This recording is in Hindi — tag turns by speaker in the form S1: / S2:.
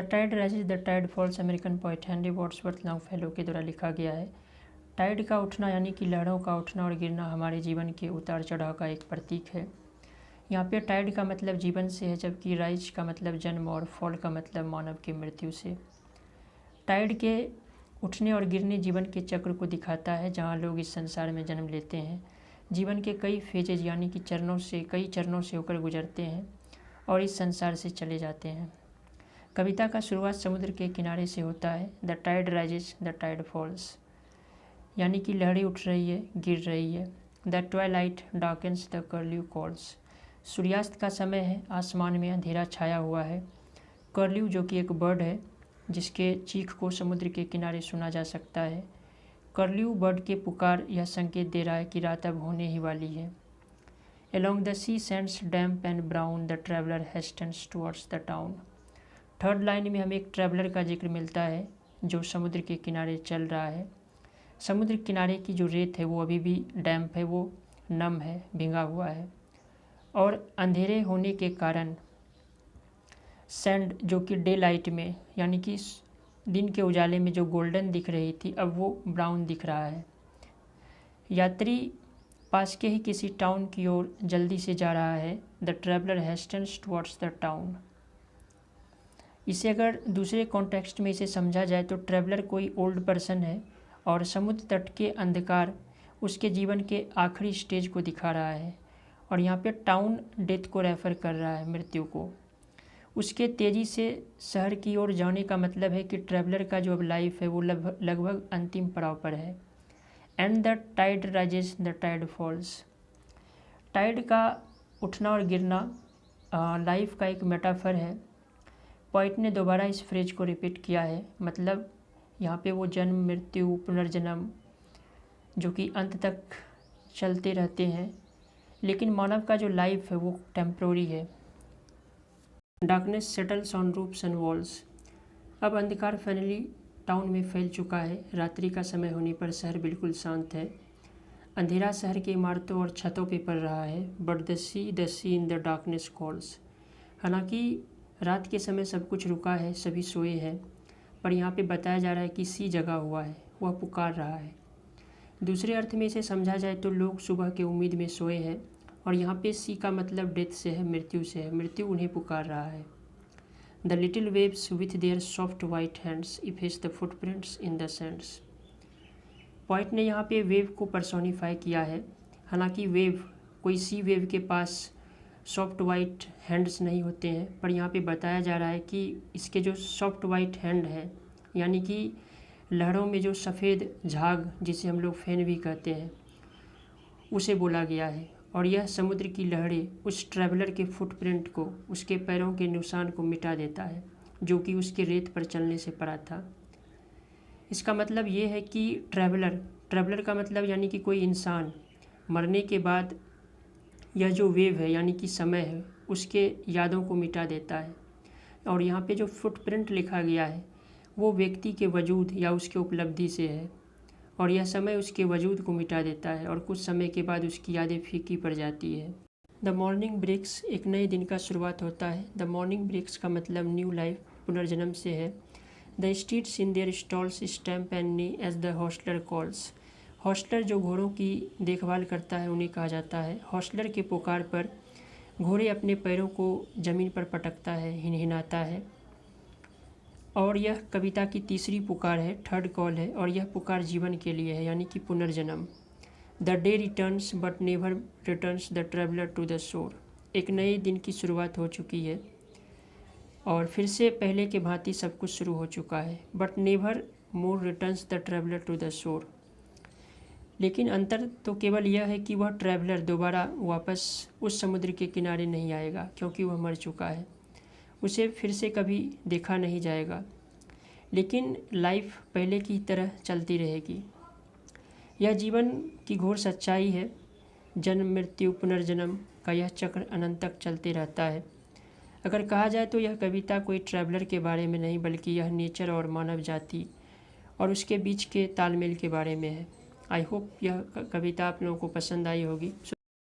S1: Tide rises the tide falls American poet Henry Wordsworth Longfellow के द्वारा लिखा गया है। टाइड का उठना यानी कि लहरों का उठना और गिरना हमारे जीवन के उतार चढ़ाव का एक प्रतीक है। यहाँ पे टाइड का मतलब जीवन से है, जबकि राइज का मतलब जन्म और फॉल का मतलब मानव की मृत्यु से। टाइड के उठने और गिरने जीवन के चक्र को दिखाता है, जहाँ लोग इस संसार में जन्म लेते हैं, जीवन के कई फेजेज यानी कि कई चरणों से होकर गुजरते हैं और इस संसार से चले जाते हैं। कविता का शुरुआत समुद्र के किनारे से होता है। The tide rises the tide falls, यानी कि लहरें उठ रही है, गिर रही है। The twilight darkens the curlew calls, सूर्यास्त का समय है, आसमान में अंधेरा छाया हुआ है। कर्ल्यू जो कि एक बर्ड है जिसके चीख को समुद्र के किनारे सुना जा सकता है। कर्ल्यू बर्ड के पुकार यह संकेत दे रहा है कि रात अब होने ही वाली है। Along the sea sands damp and brown the traveler hastens towards the town। Third line में हमें एक ट्रैवलर का जिक्र मिलता है जो समुद्र के किनारे चल रहा है। समुद्र किनारे की जो रेत है वो अभी भी डैम्प है, वो नम है, भींगा हुआ है, और अंधेरे होने के कारण सैंड जो कि डे लाइट में यानी कि दिन के उजाले में जो गोल्डन दिख रही थी अब वो ब्राउन दिख रहा है। यात्री पास के ही किसी टाउन की ओर जल्दी से जा रहा है। The traveller hastens towards the town. इसे अगर दूसरे कॉन्टेक्स्ट में इसे समझा जाए तो ट्रैवलर कोई ओल्ड पर्सन है और समुद्र तट के अंधकार उसके जीवन के आखिरी स्टेज को दिखा रहा है, और यहाँ पे टाउन डेथ को रेफर कर रहा है, मृत्यु को। उसके तेज़ी से शहर की ओर जाने का मतलब है कि ट्रैवलर का जो अब लाइफ है वो लगभग अंतिम पड़ाव पर है। And the tide rises the tide falls, tide का उठना और गिरना लाइफ का एक मेटाफर है। पोइट ने दोबारा इस फ्रेज को रिपीट किया है, मतलब यहाँ पे वो जन्म, मृत्यु, पुनर्जन्म जो कि अंत तक चलते रहते हैं, लेकिन मानव का जो लाइफ है वो टेम्प्रोरी है। Darkness settles on roofs and walls, अब अंधकार फाइनली टाउन में फैल चुका है। रात्रि का समय होने पर शहर बिल्कुल शांत है। अंधेरा शहर की इमारतों और छतों पे पड़ रहा है। But the sea in the darkness calls, हालांकि रात के समय सब कुछ रुका है, सभी सोए हैं, पर यहाँ पे बताया जा रहा है कि सी जगा हुआ है, वह पुकार रहा है। दूसरे अर्थ में इसे समझा जाए तो लोग सुबह के उम्मीद में सोए हैं, और यहाँ पे सी का मतलब डेथ से है, मृत्यु से है। मृत्यु उन्हें पुकार रहा है। The little waves with their soft white hands efface the footprints in the Sands, point ने यहाँ पे वेव को पर्सोनीफाई किया है। हालांकि वेव, कोई सी वेव के पास सॉफ्ट वाइट हैंड्स नहीं होते हैं, पर यहाँ पे बताया जा रहा है कि इसके जो सॉफ्ट वाइट हैंड है, यानी कि लहरों में जो सफ़ेद झाग जिसे हम लोग फैन भी कहते हैं, उसे बोला गया है। और यह समुद्र की लहरें उस ट्रैवलर के फुटप्रिंट को, उसके पैरों के निशान को मिटा देता है, जो कि उसके रेत पर चलने से पड़ा था। इसका मतलब ये है कि ट्रैवलर का मतलब यानी कि कोई इंसान मरने के बाद यह जो वेव है यानी कि समय है, उसके यादों को मिटा देता है। और यहाँ पे जो फुटप्रिंट लिखा गया है वो व्यक्ति के वजूद या उसके उपलब्धि से है, और यह समय उसके वजूद को मिटा देता है और कुछ समय के बाद उसकी यादें फीकी पड़ जाती है। द मॉर्निंग ब्रेक्स, एक नए दिन का शुरुआत होता है। द मॉर्निंग ब्रेक्स का मतलब न्यू लाइफ, पुनर्जन्म से है। The streets in their stalls stamp and neigh as the hostler calls, hostler जो घोड़ों की देखभाल करता है उन्हें कहा जाता है। हॉस्टलर के पुकार पर घोड़े अपने पैरों को ज़मीन पर पटकता है, हिनहिनाता है। और यह कविता की तीसरी पुकार है, थर्ड कॉल है, और यह पुकार जीवन के लिए है, यानी कि पुनर्जन्म। The day returns but never returns the traveller to the shore, एक नए दिन की शुरुआत हो चुकी है और फिर से पहले के भांति सब कुछ शुरू हो चुका है। But never more returns the traveller to the shore, लेकिन अंतर तो केवल यह है कि वह ट्रैवलर दोबारा वापस उस समुद्र के किनारे नहीं आएगा, क्योंकि वह मर चुका है, उसे फिर से कभी देखा नहीं जाएगा। लेकिन लाइफ पहले की तरह चलती रहेगी। यह जीवन की घोर सच्चाई है। जन्म, मृत्यु, पुनर्जन्म का यह चक्र अनंत तक चलते रहता है। अगर कहा जाए तो यह कविता कोई ट्रैवलर के बारे में नहीं, बल्कि यह नेचर और मानव जाति और उसके बीच के तालमेल के बारे में है। आई होप यह कविता आप लोगों को पसंद आई होगी।